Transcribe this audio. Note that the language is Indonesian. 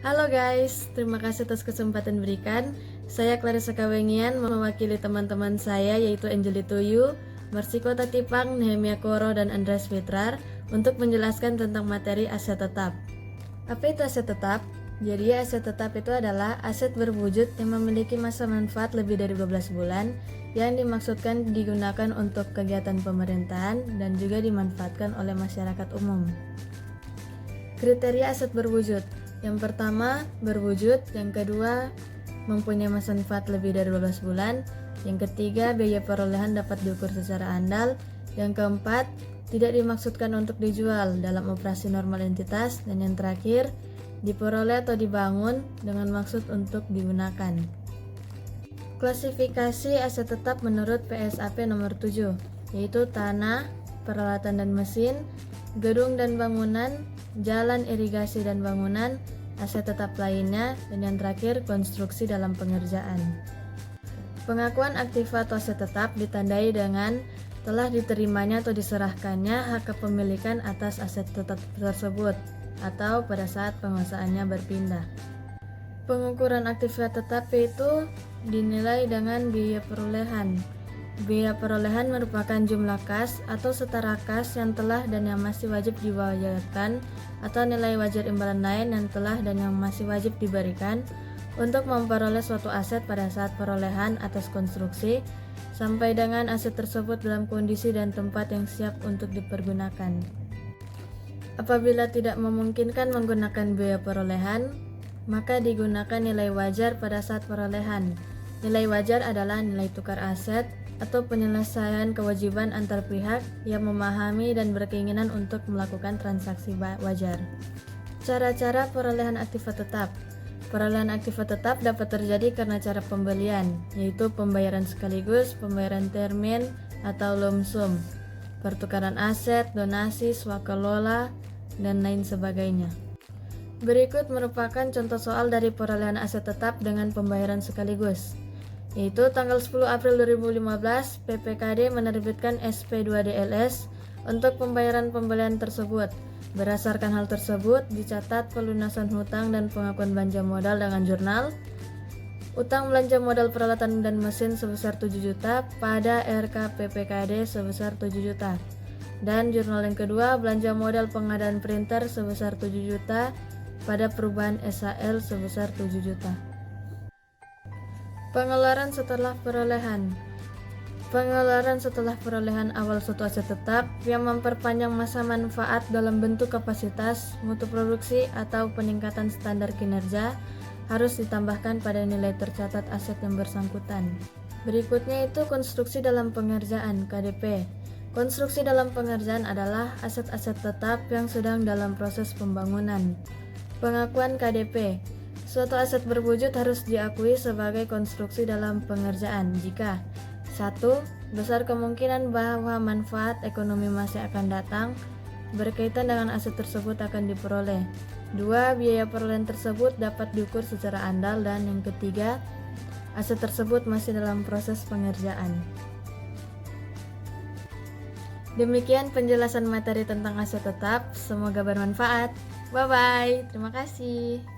Halo guys, terima kasih atas kesempatan berikan. Saya Clarissa Kawengian mewakili teman-teman saya yaitu Angeli Tuyu, Marsiko Tatipang, Nehemia Koro, dan Andreas Fitrar untuk menjelaskan tentang materi aset tetap. Apa itu aset tetap? Jadi aset tetap itu adalah aset berwujud yang memiliki masa manfaat lebih dari 12 bulan yang dimaksudkan digunakan untuk kegiatan pemerintahan dan juga dimanfaatkan oleh masyarakat umum. Kriteria aset berwujud. Yang pertama, berwujud. Yang kedua, mempunyai masa manfaat lebih dari 12 bulan. Yang ketiga, biaya perolehan dapat diukur secara andal. Yang keempat, tidak dimaksudkan untuk dijual dalam operasi normal entitas. Dan yang terakhir, diperoleh atau dibangun dengan maksud untuk digunakan. Klasifikasi aset tetap menurut PSAP nomor 7, yaitu tanah, peralatan dan mesin, gedung dan bangunan, jalan irigasi dan bangunan, aset tetap lainnya, dan yang terakhir konstruksi dalam pengerjaan. Pengakuan aktiva atau aset tetap ditandai dengan telah diterimanya atau diserahkannya hak kepemilikan atas aset tetap tersebut atau pada saat penguasaannya berpindah. Pengukuran aktiva tetap itu dinilai dengan biaya perolehan. Biaya perolehan merupakan jumlah kas atau setara kas yang telah dan yang masih wajib dibayarkan atau nilai wajar imbalan lain yang telah dan yang masih wajib diberikan untuk memperoleh suatu aset pada saat perolehan atas konstruksi sampai dengan aset tersebut dalam kondisi dan tempat yang siap untuk dipergunakan. Apabila tidak memungkinkan menggunakan biaya perolehan, maka digunakan nilai wajar pada saat perolehan. Nilai wajar adalah nilai tukar aset atau penyelesaian kewajiban antar pihak yang memahami dan berkeinginan untuk melakukan transaksi wajar. Cara-cara perolehan aktiva tetap. Perolehan aktiva tetap dapat terjadi karena cara pembelian, yaitu pembayaran sekaligus, pembayaran termin atau lump sum, pertukaran aset, donasi, swakelola, dan lain sebagainya. Berikut merupakan contoh soal dari perolehan aset tetap dengan pembayaran sekaligus, yaitu tanggal 10 April 2015 PPKD menerbitkan SP2DLS untuk pembayaran pembelian tersebut. Berdasarkan hal tersebut, dicatat pelunasan hutang dan pengakuan belanja modal dengan jurnal utang belanja modal peralatan dan mesin sebesar 7 juta pada RK PPKD sebesar 7 juta. Dan jurnal yang kedua, belanja modal pengadaan printer sebesar 7 juta pada perubahan SHL sebesar 7 juta. Pengeluaran setelah perolehan. Pengeluaran setelah perolehan awal suatu aset tetap yang memperpanjang masa manfaat dalam bentuk kapasitas, mutu produksi, atau peningkatan standar kinerja harus ditambahkan pada nilai tercatat aset yang bersangkutan. Berikutnya itu konstruksi dalam pengerjaan (KDP). Konstruksi dalam pengerjaan adalah aset-aset tetap yang sedang dalam proses pembangunan. Pengakuan KDP. Suatu aset berwujud harus diakui sebagai konstruksi dalam pengerjaan jika 1. Besar kemungkinan bahwa manfaat ekonomi masih akan datang berkaitan dengan aset tersebut akan diperoleh. 2. Biaya perolehan tersebut dapat diukur secara andal. Dan yang ketiga, aset tersebut masih dalam proses pengerjaan. Demikian penjelasan materi tentang aset tetap, semoga bermanfaat. Bye-bye, terima kasih.